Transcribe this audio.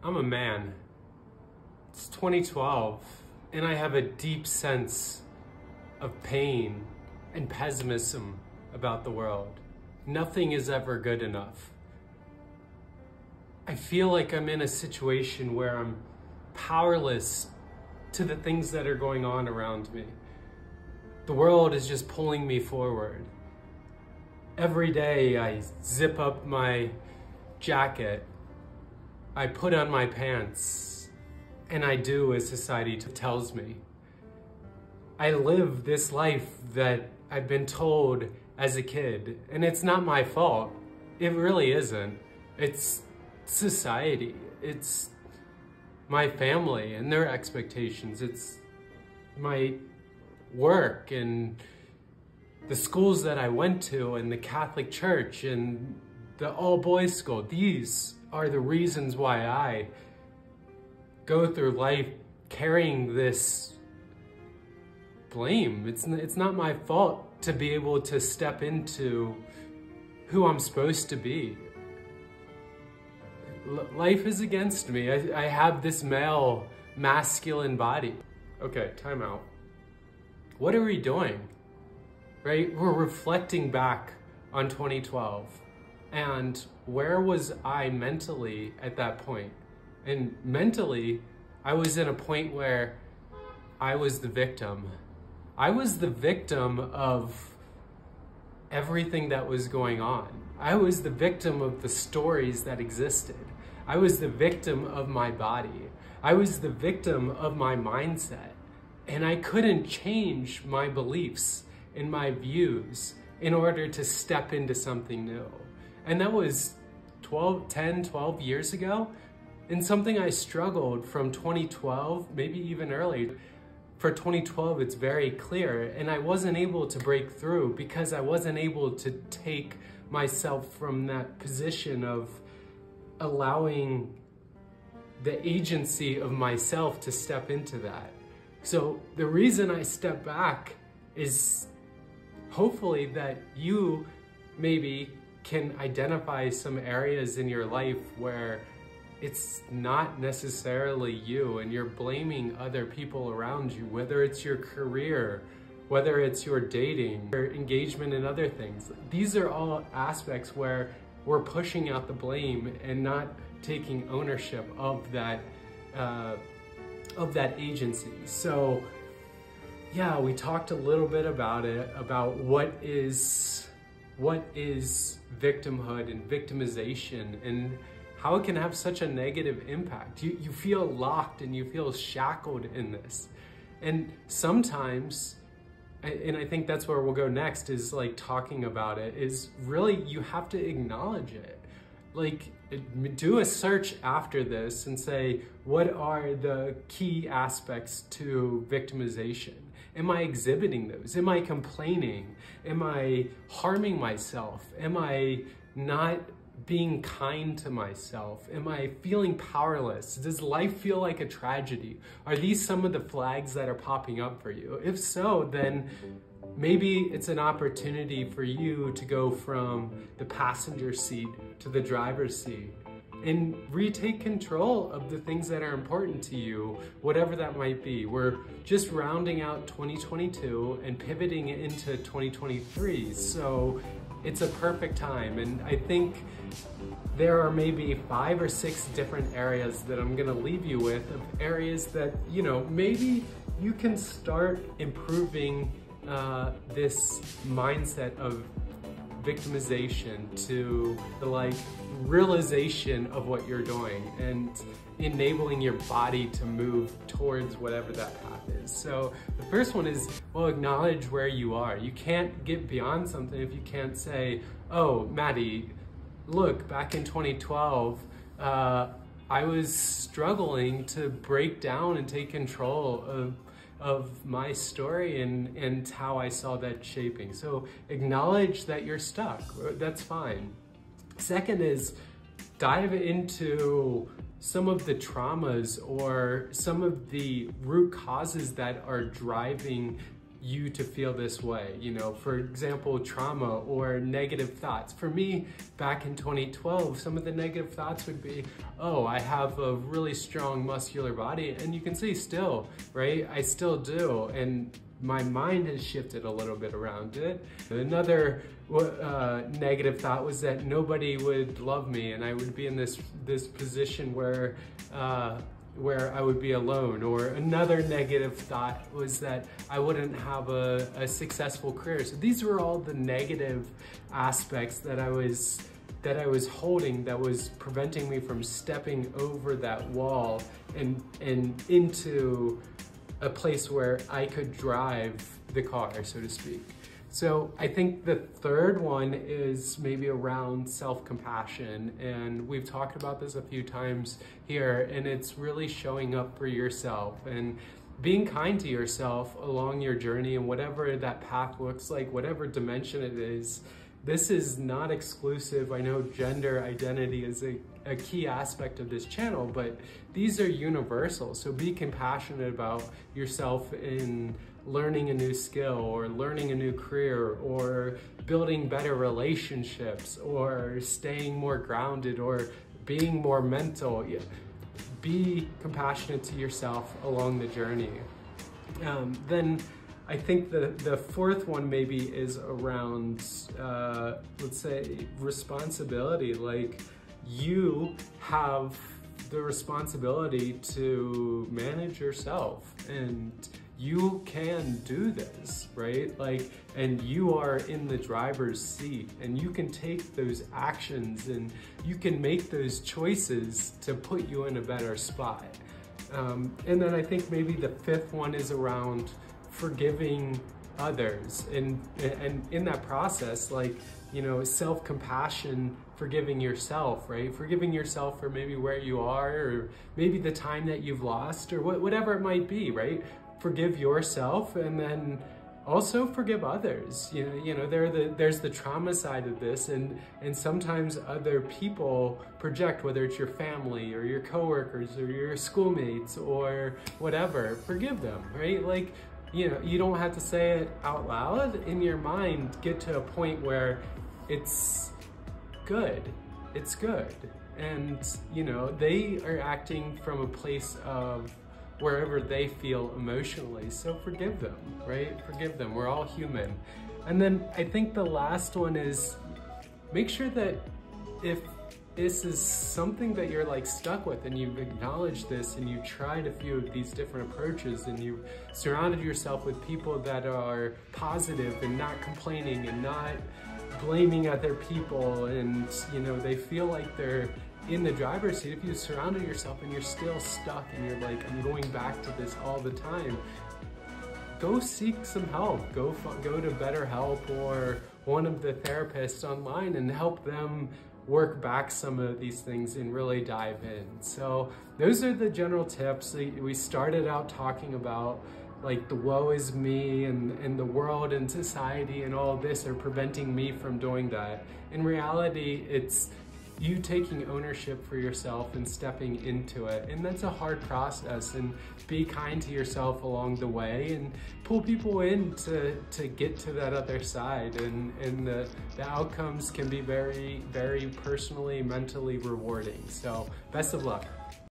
I'm a man. It's 2012, and I have a deep sense of pain and pessimism about the world. Nothing is ever good enough. I feel like I'm in a situation where I'm powerless to the things that are going on around me. The world is just pulling me forward. Every day I zip up my jacket, I put on my pants, and I do as society tells me. I live this life that I've been told as a kid, and it's not my fault. It really isn't. It's society. It's my family and their expectations. It's my work and the schools that I went to and the Catholic Church and the all-boys school. These are the reasons why I go through life carrying this blame. It's not my fault to be able to step into who I'm supposed to be. Life is against me. I have this male, masculine body. Okay, time out. What are we doing? Right? We're reflecting back on 2012. And where was I mentally at that point? And mentally, I was in a point where I was the victim. I was the victim of everything that was going on. I was the victim of the stories that existed. I was the victim of my body. I was the victim of my mindset. And I couldn't change my beliefs and my views in order to step into something new. And that was 12 years ago. And something I struggled from 2012, maybe even earlier. For 2012, it's very clear. And I wasn't able to break through because I wasn't able to take myself from that position of allowing the agency of myself to step into that. So the reason I step back is hopefully that you maybe can identify some areas in your life where it's not necessarily you and you're blaming other people around you, whether it's your career, whether it's your dating, your engagement in other things. These are all aspects where we're pushing out the blame and not taking ownership of that agency. So yeah, we talked a little bit about it, about what is victimhood and victimization and how it can have such a negative impact. You feel locked and you feel shackled in this. And sometimes, and I think that's where we'll go next, is like talking about it, is really you have to acknowledge it. Like, do a search after this and say, what are the key aspects to victimization? Am I exhibiting those? Am I complaining? Am I harming myself? Am I not being kind to myself? Am I feeling powerless? Does life feel like a tragedy? Are these some of the flags that are popping up for you? If so, then maybe it's an opportunity for you to go from the passenger seat to the driver's seat and retake control of the things that are important to you, whatever that might be. We're just rounding out 2022 and pivoting into 2023. So it's a perfect time. And I think there are maybe 5 or 6 different areas that I'm gonna leave you with, of areas that, you know, maybe you can start improving this mindset of victimization to the like realization of what you're doing and enabling your body to move towards whatever that path is. So the first one is, well, acknowledge where you are. You can't get beyond something if you can't say, oh, Maddie, look, back in 2012, I was struggling to break down and take control of my story and how I saw that shaping. So acknowledge that you're stuck. That's fine. Second is dive into some of the traumas or some of the root causes that are driving you to feel this way. You know, for example, trauma or negative thoughts. For me, back in 2012, some of the negative thoughts would be, oh, I have a really strong muscular body, and you can see still, right? I still do, and my mind has shifted a little bit around it. Another negative thought was that nobody would love me, and I would be in this position where I would be alone. Or another negative thought was that I wouldn't have a successful career. So these were all the negative aspects that I was holding, that was preventing me from stepping over that wall and into a place where I could drive the car, so to speak. So I think the third one is maybe around self-compassion, and we've talked about this a few times here, and it's really showing up for yourself and being kind to yourself along your journey, and whatever that path looks like, whatever dimension it is. This is not exclusive. I know gender identity is a key aspect of this channel, but these are universal. So be compassionate about yourself in learning a new skill, or learning a new career, or building better relationships, or staying more grounded, or being more mental. Be compassionate to yourself along the journey. Then I think the fourth one maybe is around, let's say, responsibility. Like, you have the responsibility to manage yourself, and you can do this, right? Like, and you are in the driver's seat, and you can take those actions, and you can make those choices to put you in a better spot. And then I think maybe the fifth one is around forgiving others, and in that process, like, you know, self-compassion, forgiving yourself, right? Forgiving yourself for maybe where you are, or maybe the time that you've lost, or whatever it might be, right? Forgive yourself, and then also forgive others. You know, there's the trauma side of this, and sometimes other people project, whether it's your family or your coworkers or your schoolmates or whatever. Forgive them, right? Like, you know, you don't have to say it out loud. In your mind, get to a point where it's good. It's good. And, you know, they are acting from a place of wherever they feel emotionally. So forgive them, right? Forgive them. We're all human. And then I think the last one is, make sure that if this is something that you're like stuck with, and you've acknowledged this, and you've tried a few of these different approaches, and you've surrounded yourself with people that are positive and not complaining and not blaming other people, and, you know, they feel like they're in the driver's seat. If you surrounded yourself and you're still stuck and you're like, I'm going back to this all the time, go seek some help. Go to BetterHelp or one of the therapists online and help them work back some of these things and really dive in. So those are the general tips. We started out talking about like the woe is me, and the world and society and all of this are preventing me from doing that. In reality, it's you taking ownership for yourself and stepping into it. And that's a hard process, and be kind to yourself along the way, and pull people in to get to that other side. And the outcomes can be very, very personally, mentally rewarding. So best of luck.